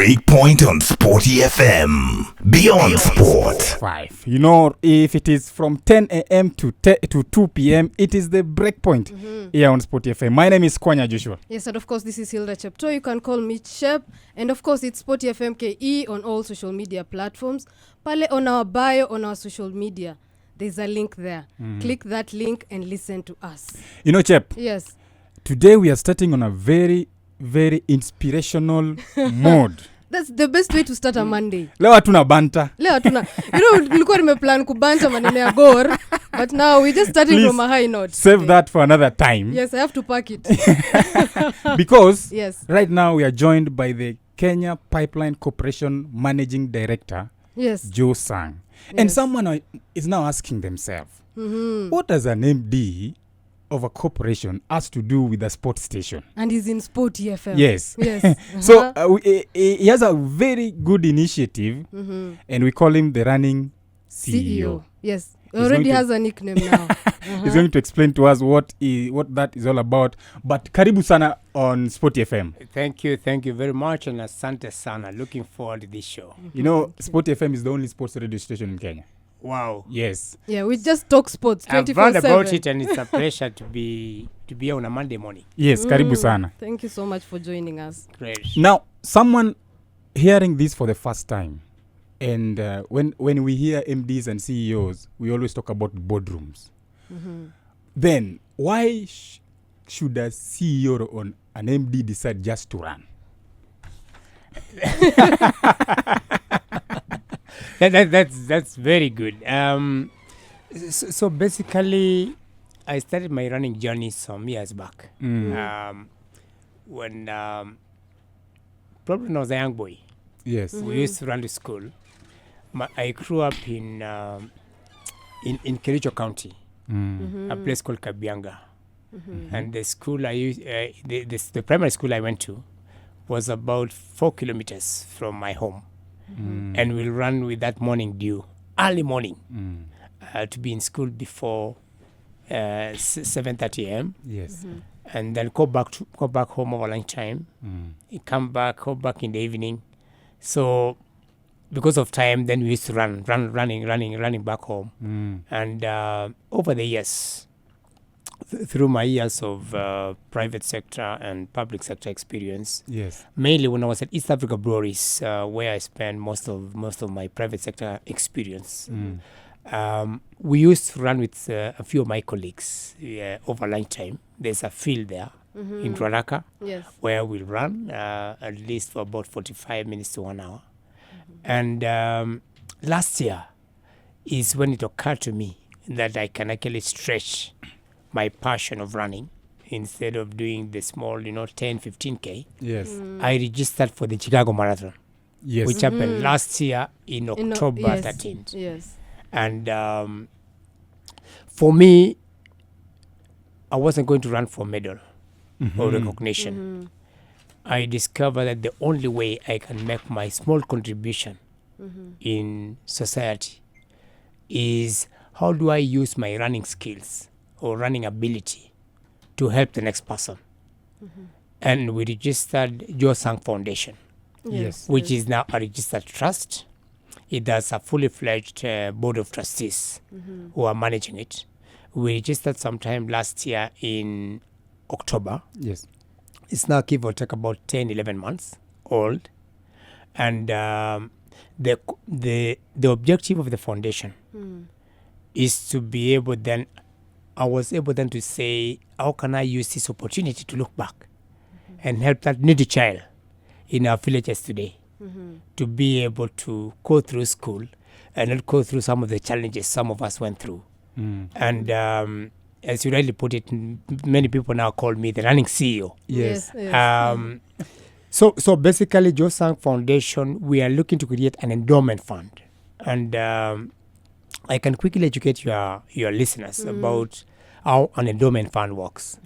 Breakpoint on Sporty FM. Beyond Sport. 5. You know, if it is from 10 a.m. to 2 p.m., it is the Breakpoint here on Sporty FM. My name is Kwanya Joshua. Yes, and of course, this is Hilda Chepto. You can call me Chep. And of course, it's Sporty FM KE on all social media platforms. Pale on our bio on our social media, there's a link there. Click that link and listen to us. You know, Chep. Yes. Today we are starting on a very, very inspirational mode. That's the best way to start a Monday. Leo hatuna banta. Nilikuwa nimeplan kubanta maneno ya gore, but now we're just starting from a high note. Save that for another time. Yes, I have to pack it. Because yes, right now we are joined by the Kenya Pipeline Corporation Managing Director, yes, Joe Sang. Yes. And someone is now asking themselves, what does an MD of a corporation has to do with a sports station? And he's in Sporty FM. Yes. Yes. So he has a very good initiative, and we call him the running CEO. Yes. Already has a nickname now. He's going to explain to us what that is all about. But karibu sana on Sporty FM. Thank you very much, and asante sana. Looking forward to this show. You know, Sporty FM is the only sports radio station in Kenya. Wow. Yes. Yeah, we just talk sports 24/7. I've heard about it, and it's a pleasure to be on a Monday morning. Yes, karibu sana. Thank you so much for joining us. Great. Now, someone hearing this for the first time, and when we hear MDs and CEOs, we always talk about boardrooms. Then, why should a CEO or an MD decide just to run? That's very good. So basically, I started my running journey some years back. When probably when I was a young boy. Yes. We used to run to school. I grew up in Kericho County, a place called Kabianga. And the school I used, the primary school I went to was about 4 kilometers from my home. And we'll run with that morning dew, early morning, to be in school before 7:30 a.m. Yes. And then go back home over lunchtime. Go back in the evening. So because of time, then we used to running back home. And over the years, through my years of private sector and public sector experience, yes, mainly when I was at East Africa Breweries, where I spent most of my private sector experience. We used to run with a few of my colleagues over lunchtime. There's a field there in Ruaraka, Yes. where we'll run at least for about 45 minutes to 1 hour. And last year is when it occurred to me that I can actually stretch my passion of running. Instead of doing the small, 10, 15K, yes, I registered for the Chicago Marathon, yes, which happened last year in October yes, 13th. Yes. And for me, I wasn't going to run for medal or recognition. I discovered that the only way I can make my small contribution in society is how do I use my running skills or running ability to help the next person. And we registered Joe Sang Foundation, yes, which is now a registered trust. It has a fully fledged board of trustees who are managing it. We registered sometime last year in October. yes, It's now give or take about 10, 11 months old. And the objective of the foundation is to be able then, I was able then to say, how can I use this opportunity to look back and help that needy child in our villages today to be able to go through school and not go through some of the challenges some of us went through. And as you rightly put it, many people now call me the running CEO. yes, So basically, Joe Sang Foundation, we are looking to create an endowment fund. And I can quickly educate your listeners about how an endowment fund works.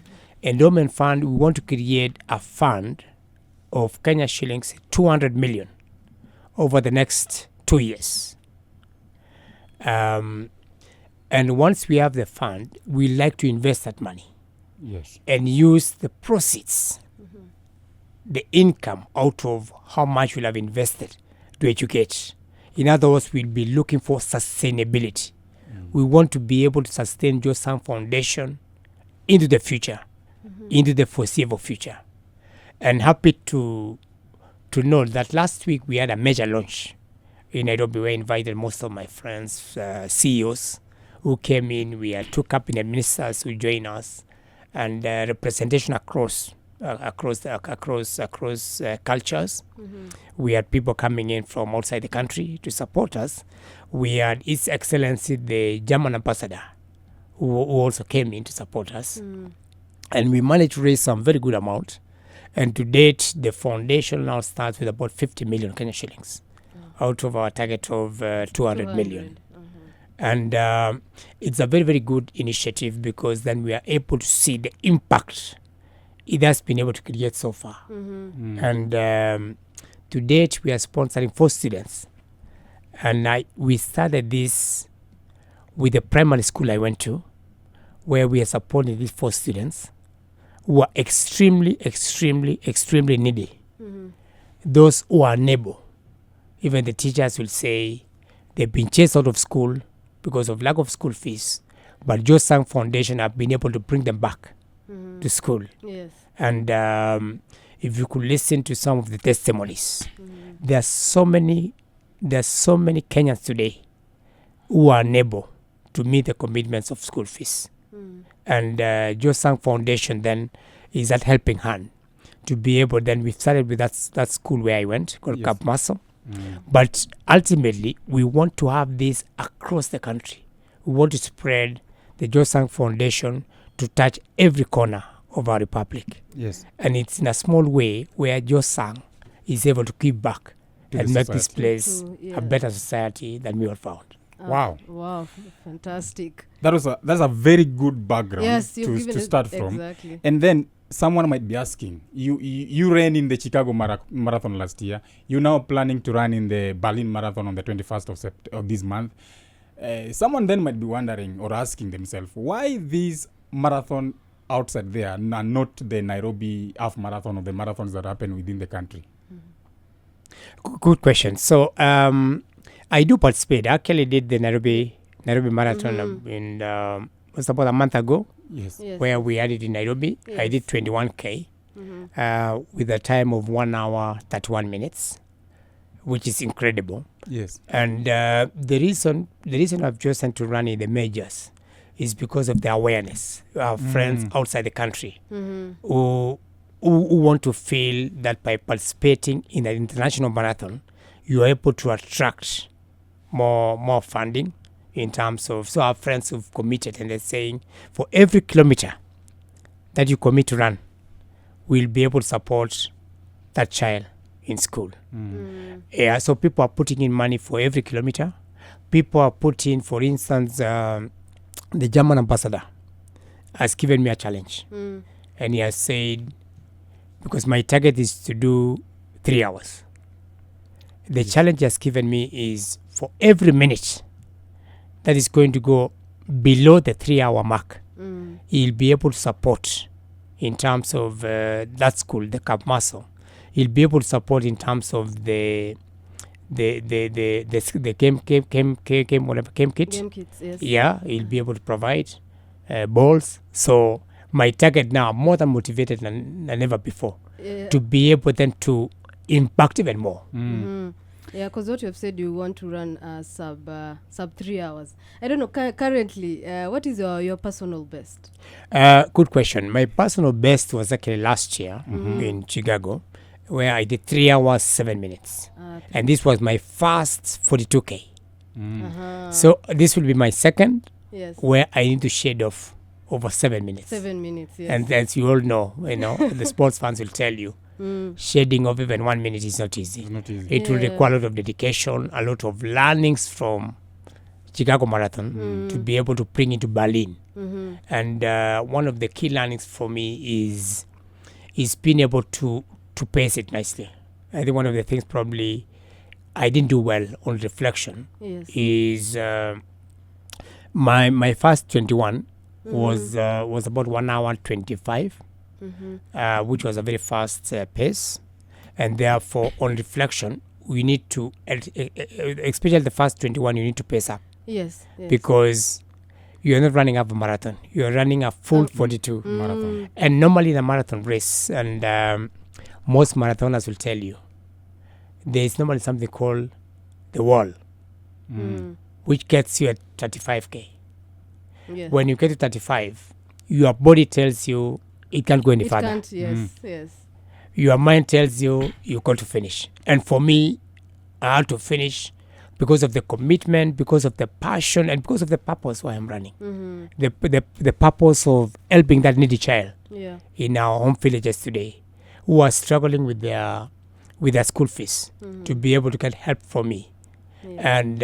Endowment fund, we want to create a fund of Kenya shillings 200 million over the next 2 years. And once we have the fund, we like to invest that money yes, and use the proceeds the income out of how much we'll have invested to educate. In other words, we'll be looking for sustainability. We want to be able to sustain Josang Foundation into the future, into the foreseeable future. And happy to note that last week we had a major launch in Nairobi. We invited most of my friends, CEOs who came in. We had two cabinet ministers who joined us, and representation across cultures. We had people coming in from outside the country to support us. We had His Excellency the German ambassador who also came in to support us, and we managed to raise some very good amount. And to date, the foundation now starts with about 50 million Kenya shillings out of our target of 200 million. And it's a very, very good initiative, because then we are able to see the impact it has been able to create so far. And to date, we are sponsoring 4 students. And we started this with the primary school I went to, where we are supporting these 4 students who are extremely, extremely, extremely needy. Those who are unable. Even the teachers will say they've been chased out of school because of lack of school fees. But Josang Foundation have been able to bring them back to school. Yes. And if you could listen to some of the testimonies, there are so many Kenyans today who are unable to meet the commitments of school fees. And Josang Foundation then is that helping hand to be able. Then we started with that school where I went, called Cap Muscle. But ultimately, we want to have this across the country. We want to spread the Josang Foundation to touch every corner of our republic. Yes. And it's in a small way where Josang is able to give back To and the make this society. place To- a better society than we all found. Wow. Wow, fantastic. That's a very good background Yes, you've given to it- start from. exactly. And then someone might be asking, you ran in the Chicago Marathon last year. You're now planning to run in the Berlin Marathon on the 21st of this month. Someone then might be wondering or asking themselves, why these marathon outside there and not the Nairobi half marathon or the marathons that happen within the country? Good question. So I do participate. I actually did the Nairobi Marathon in was about a month ago, Yes. Yes. where we had it in Nairobi. I did 21K with a time of 1 hour 31 minutes, which is incredible. Yes. And the reason I've chosen to run in the majors is because of the awareness. Our friends outside the country who want to feel that by participating in an international marathon, you are able to attract more funding in terms of. So our friends who've committed, and they're saying, for every kilometer that you commit to run, we'll be able to support that child in school. Yeah, so people are putting in money for every kilometer. People are putting, for instance, the German ambassador has given me a challenge. And he has said, because my target is to do 3 hours. The challenge he has given me is for every minute that is going to go below the 3 hour mark, he'll be able to support in terms of that school, the Cap Muscle. He'll be able to support in terms of the game kit. Game kits, yes. Yeah, he'll be able to provide balls. So my target now, more than motivated than ever before, to be able then to impact even more. Yeah, because what you have said, you want to run sub 3 hours. I don't know, currently, what is your personal best? Good question. My personal best was actually last year in Chicago, where I did 3 hours 7 minutes. And this was my first 42K. So this will be my second, Yes. where I need to shade off over 7 minutes. 7 minutes, yes. And as you all know, the sports fans will tell you, shading off even 1 minute is not easy. It's not easy. It will require a lot of dedication, a lot of learnings from Chicago Marathon to be able to bring into Berlin. And one of the key learnings for me is being able to pace it nicely. I think one of the things probably I didn't do well on reflection Yes. is my first 21 was about 1 hour 25, which was a very fast pace. And therefore, on reflection, we need to, especially the first 21, you need to pace up Yes. because you are not running half a marathon. You are running a full 42. Marathon. And normally in a marathon race, and most marathoners will tell you, there is normally something called the wall, which gets you at 35K. Yes. When you get to 35, your body tells you it can't go any it further. can't. Yes. Your mind tells you you got to finish. And for me, I had to finish because of the commitment, because of the passion, and because of the purpose why I'm running. The purpose of helping that needy child Yeah. in our home villages today who are struggling with their school fees to be able to get help from me. Yeah. And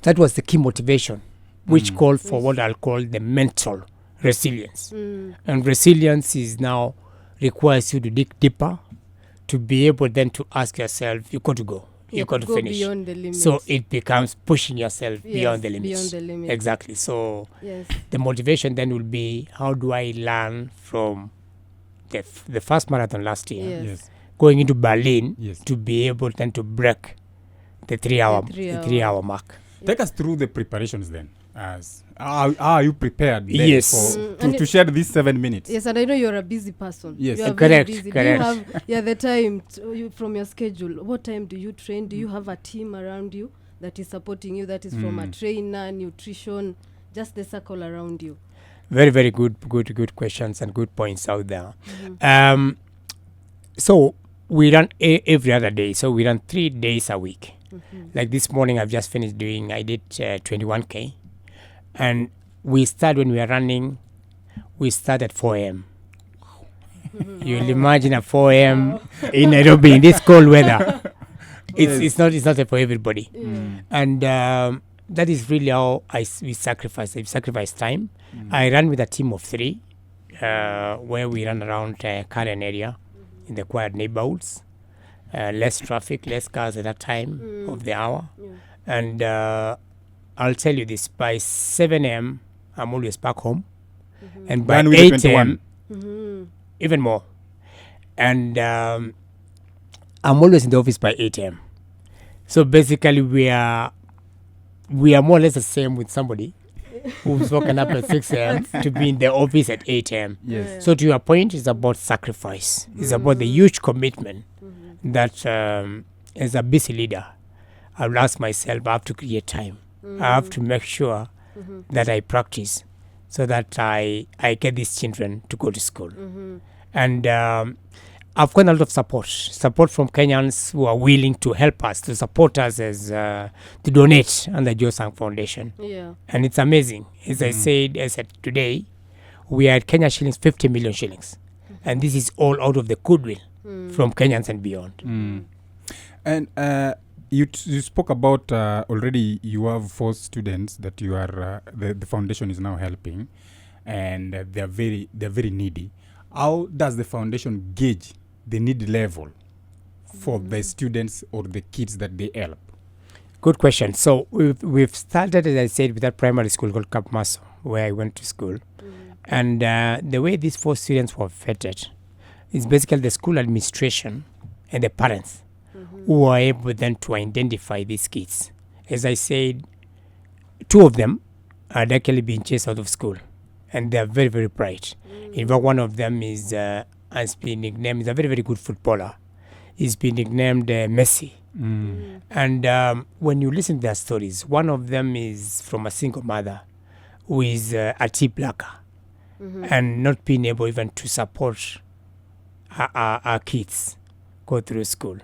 that was the key motivation, which called for what I'll call the mental resilience. And resilience is now requires you to dig deeper, to be able then to ask yourself, you got to go. You got to go finish. beyond the limits. So it becomes pushing yourself Yes, beyond the limits. Beyond the limits. Exactly. So Yes. the motivation then will be, how do I learn from the first marathon last year, Yes. Yes. going into Berlin, Yes. to be able then to break the 3 hour The 3 hour mark. Take us through the preparations then. As how are you prepared then Yes. And to share these 7 minutes? Yes, and I know you're a busy person. Yes. You are Correct, very busy. correct. Do you have the time from your schedule? What time do you train? Do you have a team around you that is supporting you? That is from a trainer, nutrition, just the circle around you. Very, very good questions and good points out there. So we run every other day. So we run 3 days a week. Like this morning, I've just finished doing. I did 21K, and we start when we are running. We start at 4 a.m. You'll imagine at 4 a.m. in Nairobi in this cold weather. It's not for everybody, and that is really how we sacrifice. I sacrifice time. I run with a team of 3, where we run around Karen area in the quiet neighborhoods. Less traffic, less cars at that time of the hour. And I'll tell you this, by 7 a.m., I'm always back home. And by Done with 8 the a.m., even more. And I'm always in the office by 8 a.m. So basically, we are more or less the same with somebody who's woken up at 6 a.m. to be in the office at 8 a.m. Yes. So to your point, it's about sacrifice. It's about the huge commitment that as a busy leader, I'll ask myself, I have to create time. I have to make sure that I practice so that I get these children to go to school. And I've got a lot of support from Kenyans who are willing to help us, to support us as to donate on the Josang Foundation. Yeah. And it's amazing. As I said today, we are at Kenya shillings, 50 million shillings. And this is all out of the goodwill from Kenyans and beyond. And you spoke about already you have 4 students that you are the foundation is now helping, and they're very needy. How does the foundation gauge the need level for the students or the kids that they help? Good question. So we've started, as I said, with that primary school called Cap Maso, where I went to school. And the way these 4 students were vetted is basically the school administration and the parents who are able then to identify these kids. As I said, 2 of them are actually being chased out of school, and they are very, very bright. In fact, one of them has been nicknamed, is a very, very good footballer. He's been nicknamed Messi. And when you listen to their stories, one of them is from a single mother who is a T-blacker and not being able even to support our kids go through school.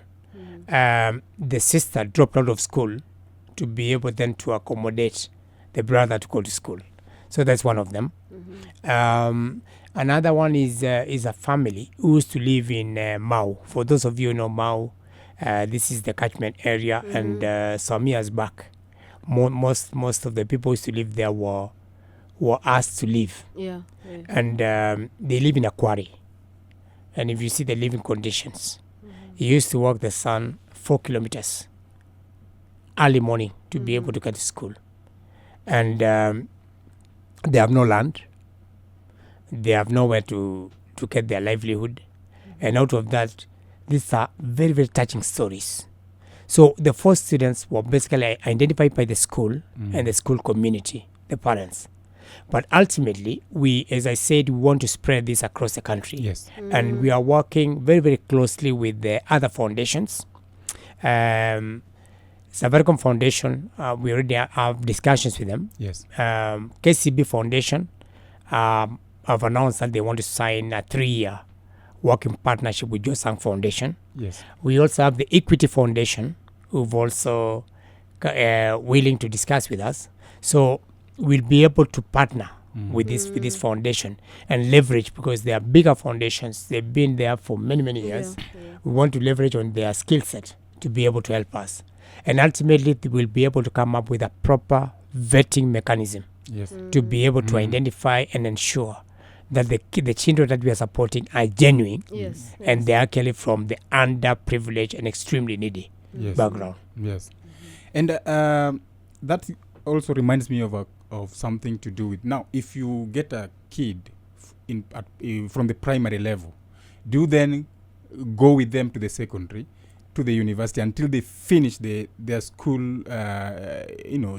The sister dropped out of school to be able then to accommodate the brother to go to school. So that's one of them. Another one is a family who used to live in Mau. For those of you who know Mau, this is the catchment area, and some years back, most of the people who used to live there were asked to leave. Yeah. And they live in a quarry. And if you see the living conditions, he used to walk the sun 4 kilometers early morning to be able to get to school. And they have no land. They have nowhere to get their livelihood. And out of that, these are very, very touching stories. So the 4 students were basically identified by the school and the school community, the parents. But ultimately, we, as I said, we want to spread this across the country. Yes. And we are working very, very closely with the other foundations. Safaricom Foundation, we already have discussions with them. Yes. KCB Foundation have announced that they want to sign a 3-year working partnership with Josang Foundation. Yes. We also have the Equity Foundation, who've also willing to discuss with us. So we'll be able to partner with this foundation and leverage, because they are bigger foundations. They've been there for many, many years. Yeah. We want to leverage on their skill set to be able to help us. And ultimately, they will be able to come up with a proper vetting mechanism Yes. to be able to identify and ensure that the children that we are supporting are genuine Yes. and they are actually from the underprivileged and extremely needy Yes. background. Yes. And that also reminds me of something to do with, now, if you get a kid from the primary level, do you then go with them to the secondary, to the university, until they finish their school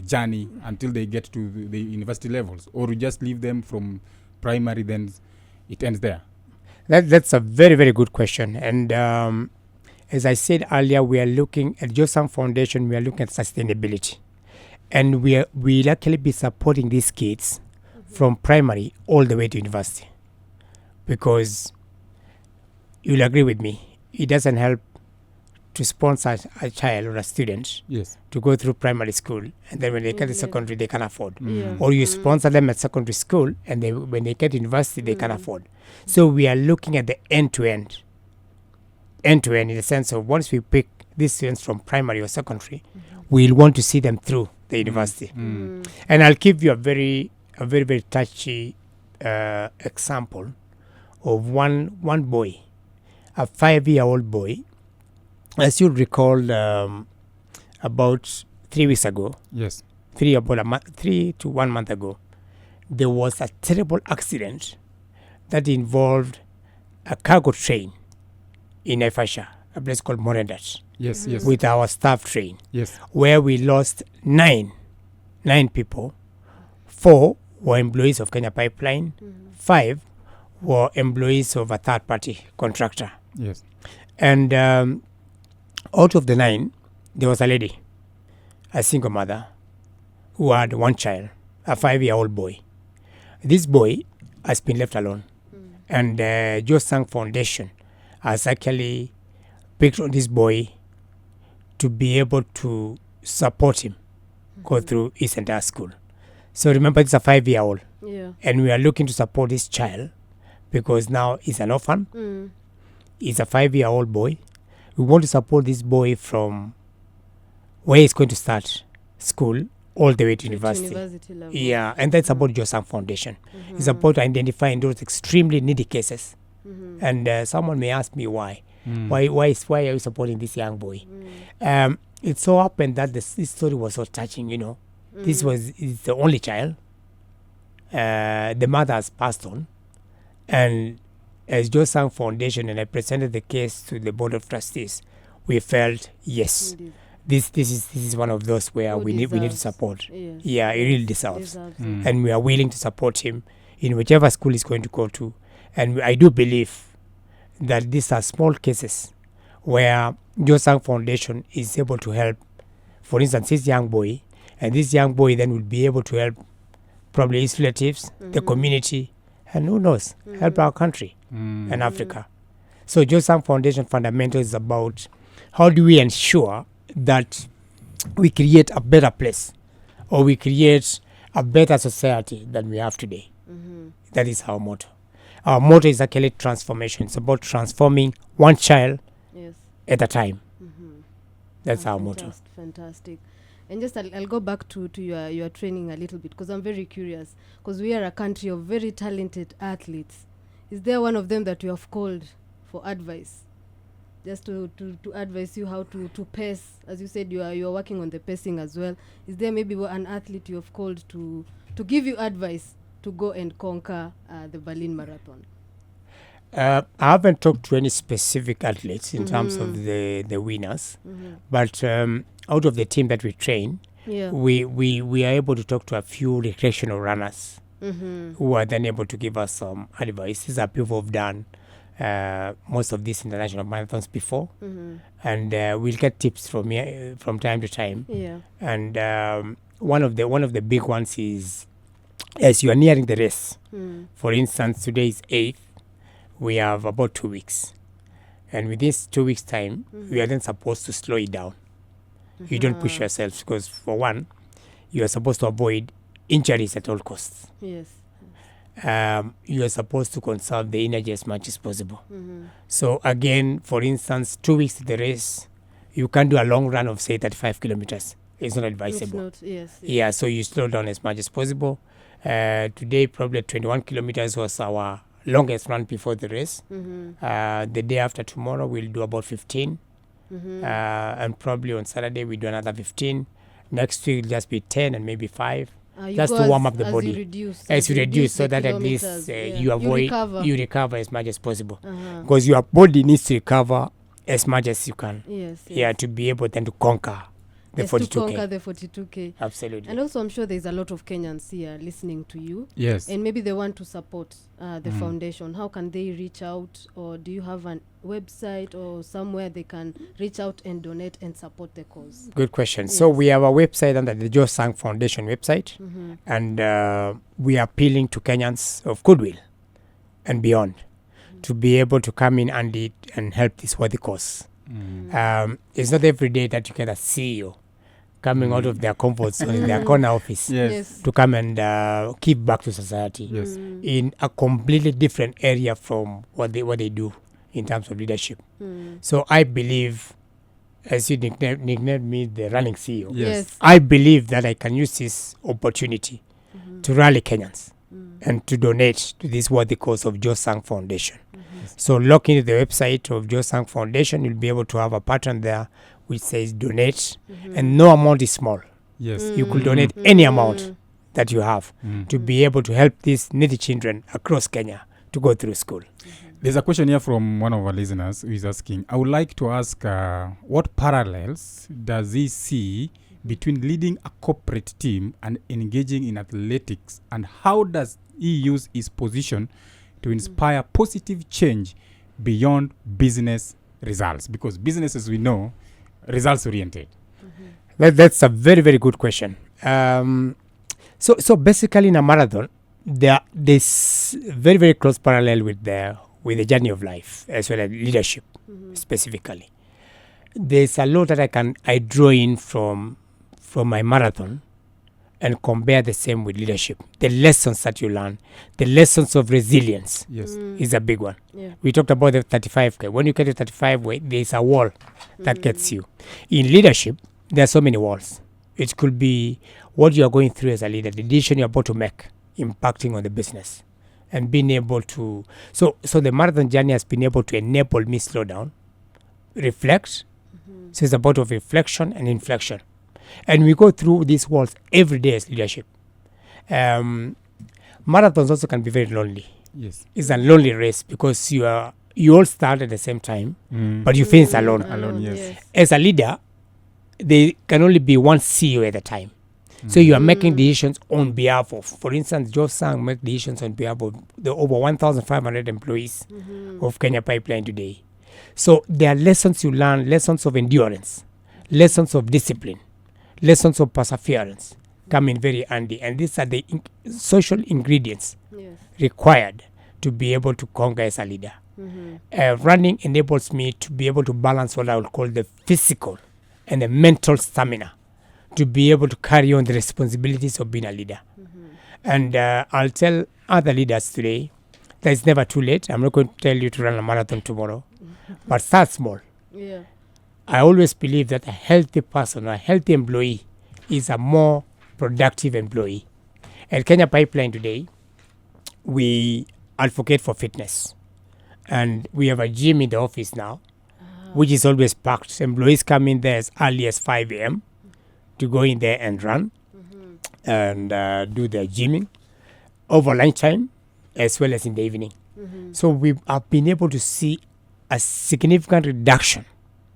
journey, until they get to the university levels, or you just leave them from primary, then it ends there? That's a very, very good question. And as I said earlier, we are looking at Josang Foundation, we are looking at sustainability. And we'll actually be supporting these kids from primary all the way to university. Because you'll agree with me, it doesn't help to sponsor a child or a student Yes. to go through primary school, and then when they get to secondary, they can afford. Yeah. Or you sponsor them at secondary school, and when they get to university, they can afford. So we are looking at the end-to-end in the sense of, once we pick these students from primary or secondary, we'll want to see them through the university. And I'll give you a very, very touchy example of one boy, a 5-year-old boy. As you recall, about 3 weeks ago, Yes. 3 to 1 month ago, there was a terrible accident that involved a cargo train in Naivasha, a place called Morendat, Yes. Yes. with our staff train, Yes. where we lost nine people. 4 were employees of Kenya Pipeline, 5 were employees of a third-party contractor. Yes. And out of the 9, there was a lady, a single mother, who had one child, a 5-year-old boy. This boy has been left alone. And Josang Foundation has actually picked on this boy to be able to support him go through his entire school. So remember, it's a 5-year-old. Yeah. And we are looking to support this child because now he's an orphan. He's a 5-year-old boy. We want to support this boy from where he's going to start school all the way to university. Level. Yeah, and that's about Josang Foundation. It's about identifying those extremely needy cases. And someone may ask me why. Why are you supporting this young boy? It so happened that this story was so touching, you know. This is the only child. The mother has passed on. And as Josang Foundation, and I presented the case to the Board of Trustees, we felt, yes, Indeed. this is one of those where Who we need to deserves. support. Yes. Yeah, he really deserves. Deserves. And we are willing to support him in whichever school he's going to go to. And I do believe that these are small cases where Josang Foundation is able to help, for instance, this young boy, and this young boy then will be able to help probably his relatives, the community, and who knows, help our country and Africa. So Josang Foundation fundamental is about how do we ensure that we create a better place, or we create a better society than we have today. That is our motto. Our motto is actually transformation. It's about transforming one child Yes. at a time. That's our motto. Fantastic. And just I'll go back to your training a little bit, because I'm very curious, because we are a country of very talented athletes. Is there one of them that you have called for advice, just to advise you how to pace? As you said, you are working on the pacing as well. Is there maybe an athlete you have called to give you advice to go and conquer the Berlin Marathon? I haven't talked to any specific athletes in terms of the winners, but out of the team that we train, Yeah. we are able to talk to a few recreational runners who are then able to give us some advice. These are people who've done most of these international marathons before, and we'll get tips from here from time to time. Yeah. And one of the big ones is as you are nearing the race. For instance, today is 8th. We have about 2 weeks, and with this 2 weeks time, we are then supposed to slow it down. You don't push yourself because, for one, you are supposed to avoid injuries at all costs. Yes. You are supposed to conserve the energy as much as possible. So again, for instance, 2 weeks to the race, you can't do a long run of say 35 kilometers. It's not It's advisable. not. Yes. Yeah, so you slow down as much as possible. Today, probably 21 kilometers was our longest run before the race. The day after tomorrow, we'll do about 15. And probably on Saturday, we do another 15. Next week, will just be 10 and maybe 5. You Just go to warm as- up the as body. you reduce, As you reduce, so the that at least kilometers, yeah. you avoid, recover. you recover as much as possible. Uh-huh. Because your body needs to recover as much as you can. Yes. Yeah, to be able then to conquer the Yes, to 42K. conquer the 42K. Absolutely. And also, I'm sure there's a lot of Kenyans here listening to you, Yes. and maybe they want to support the foundation. How can they reach out, or do you have a website or somewhere they can reach out and donate and support the cause? Good question. So Yes. we have a website under the Joe Sang Foundation website, and we are appealing to Kenyans of goodwill and beyond to be able to come in and lead and help this worthy cause. It's not every day that you get a CEO coming out of their comfort zone in their corner office Yes. to come and give back to society Yes. in a completely different area from what they do in terms of leadership. So I believe, as you nicknamed me the running CEO, Yes. I believe that I can use this opportunity to rally Kenyans and to donate to this worthy cause of Joe Sang Foundation. So log into the website of Joe Sang Foundation, you'll be able to have a button there which says donate, and no amount is small. Yes. You could donate any amount that you have to be able to help these needy children across Kenya to go through school. There's a question here from one of our listeners who is asking, I would like to ask what parallels does he see between leading a corporate team and engaging in athletics, and how does he use his position to inspire positive change beyond business results? Because business, as we know, results oriented. That's a very, very good question. So basically in a marathon, there's very, very close parallel with the journey of life as well as leadership specifically. There's a lot that I draw in from my marathon and compare the same with leadership. The lessons that you learn, the lessons of resilience Yes. is a big one. Yeah. We talked about the 35K. When you get to 35K, there's a wall that gets you. In leadership, there are so many walls. It could be what you are going through as a leader, the decision you're about to make, impacting on the business, and being able to. So the marathon journey has been able to enable me slow down, reflect. So it's about of reflection and inflection. And we go through these walls every day as leadership. Marathons also can be very lonely. Yes. It's a lonely race because you all start at the same time, but you finish alone. Alone, yes. As a leader, there can only be one CEO at a time. So you are making decisions on behalf of, for instance, Joe Sang make decisions on behalf of the over 1,500 employees of Kenya Pipeline today. So there are lessons you learn, lessons of endurance, lessons of discipline, lessons of perseverance come in very handy. And these are the social ingredients Yes. required to be able to conquer as a leader. Running enables me to be able to balance what I would call the physical and the mental stamina to be able to carry on the responsibilities of being a leader. And I'll tell other leaders today that it's never too late. I'm not going to tell you to run a marathon tomorrow, but start small. Yeah. I always believe that a healthy person, a healthy employee, is a more productive employee. At Kenya Pipeline today, we advocate for fitness. And we have a gym in the office now, which is always packed. Employees come in there as early as 5 a.m. to go in there and run and do their gymming over lunchtime as well as in the evening. So we have been able to see a significant reduction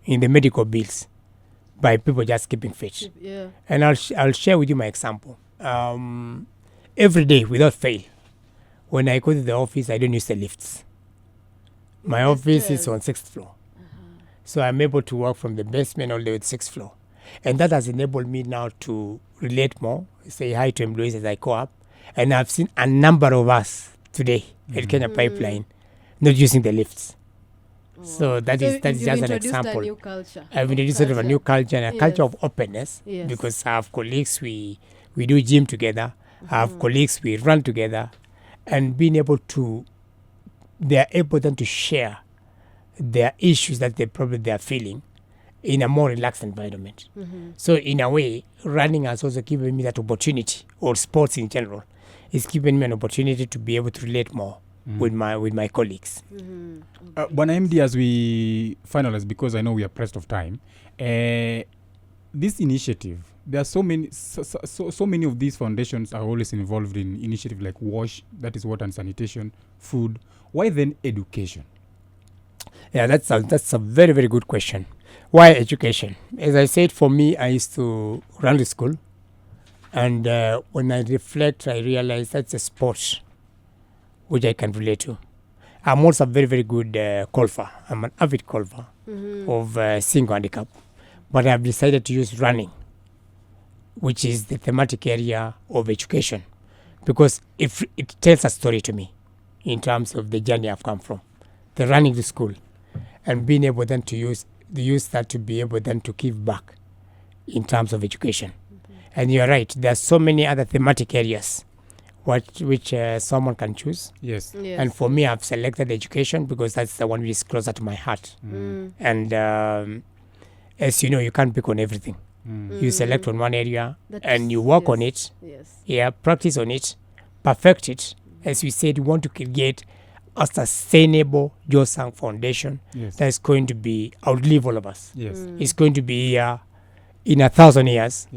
in the medical bills by people just keeping fit. Yeah. And I'll share with you my example. Every day, without fail, when I go to the office, I don't use the lifts. My office is on 6th floor. So I'm able to work from the basement all the way to 6th floor. And that has enabled me now to relate more, say hi to employees as I go up. And I've seen a number of us today at Kenya Pipeline not using the lifts. So that is just an example. A new culture. I've introduced sort of a new culture and a culture of openness, because I have colleagues, we do gym together. I have colleagues, we run together, and being able to, they are able then to share their issues that they are feeling in a more relaxed environment. So in a way, running has also given me that opportunity, or sports in general, it's given me an opportunity to be able to relate more with my colleagues. Bwana MD, as we finalize, because I know we are pressed of time, this initiative, there are so many of these foundations are always involved in initiative like WASH, that is water and sanitation, food. Why then education? Yeah, that's a very, very good question. Why education? As I said, for me, I used to run the school, and when I reflect, I realize that's a sport which I can relate to. I'm also a very, very good golfer. I'm an avid golfer of single handicap, but I've decided to use running, which is the thematic area of education, because if it tells a story to me in terms of the journey I've come from, the running to school, and being able then to use that to be able then to give back in terms of education. And you're right, there are so many other thematic areas which someone can choose. Yes. And for me, I've selected education because that's the one which is closer to my heart. And as you know, you can't pick on everything. You select on one area and you work on it. Practice on it, perfect it. As we said, we want to create a sustainable Josang Foundation that is going to be outlive all of us. It's going to be here in 1,000 years.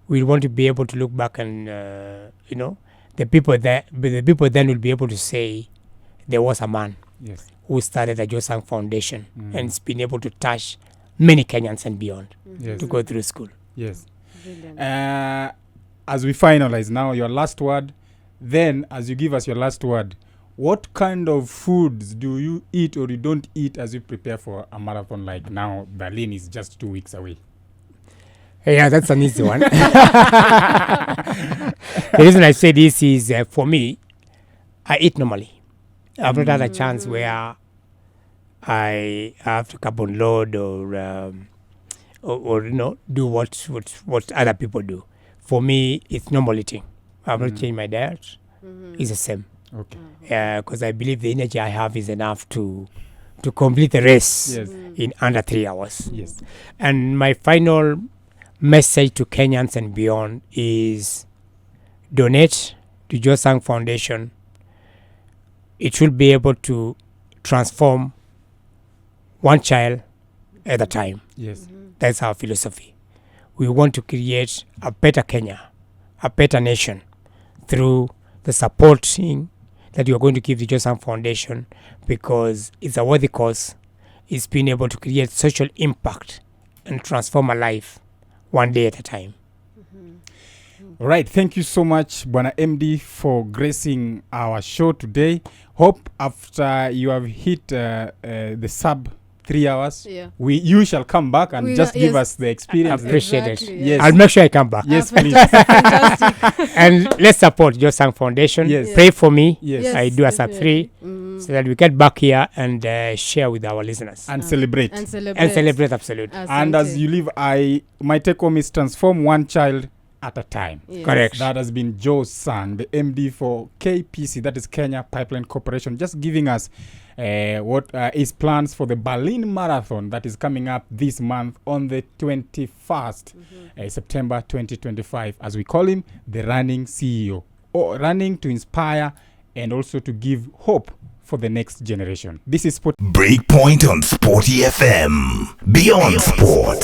We want to be able to look back and the people then will be able to say there was a man who started the Josang Foundation and it's been able to touch many Kenyans and beyond to go through school. As we finalize now, your last word. Then, as you give us your last word, what kind of foods do you eat or you don't eat as you prepare for a marathon like now? Berlin is just 2 weeks away. Yeah, that's an easy one. The reason I say this is, for me, I eat normally. I've not had a chance where I have to carbon load or do what other people do. For me, it's normal eating. I've not changed my diet. It's the same. Because I believe the energy I have is enough to complete the race in under 3 hours. And my final message to Kenyans and beyond is donate to Josang Foundation. It will be able to transform one child at a time. That's our philosophy. We want to create a better Kenya, a better nation, through the supporting that you are going to give the Josang Foundation, because it's a worthy cause. It's been able to create social impact and transform a life one day at a time. All right. Thank you so much, Bwana MD, for gracing our show today. Hope after you have hit the sub 3 hours, you shall come back and give us the experience. I appreciate it. I'll make sure I come back. Yes, please. And let's support Josang Foundation. Pray for me. I do a sub 3 so that we get back here and share with our listeners. And celebrate. And celebrate, absolutely. And as you leave, my take home is transform one child at a time. Correct. That has been Joe Sang, the MD for KPC, that is Kenya Pipeline Corporation, just giving us what is plans for the Berlin Marathon that is coming up this month on the 21st September 2025, as we call him, the running CEO, or running to inspire and also to give hope for the next generation. This is Sport Breakpoint on Sporty FM. Beyond Sport.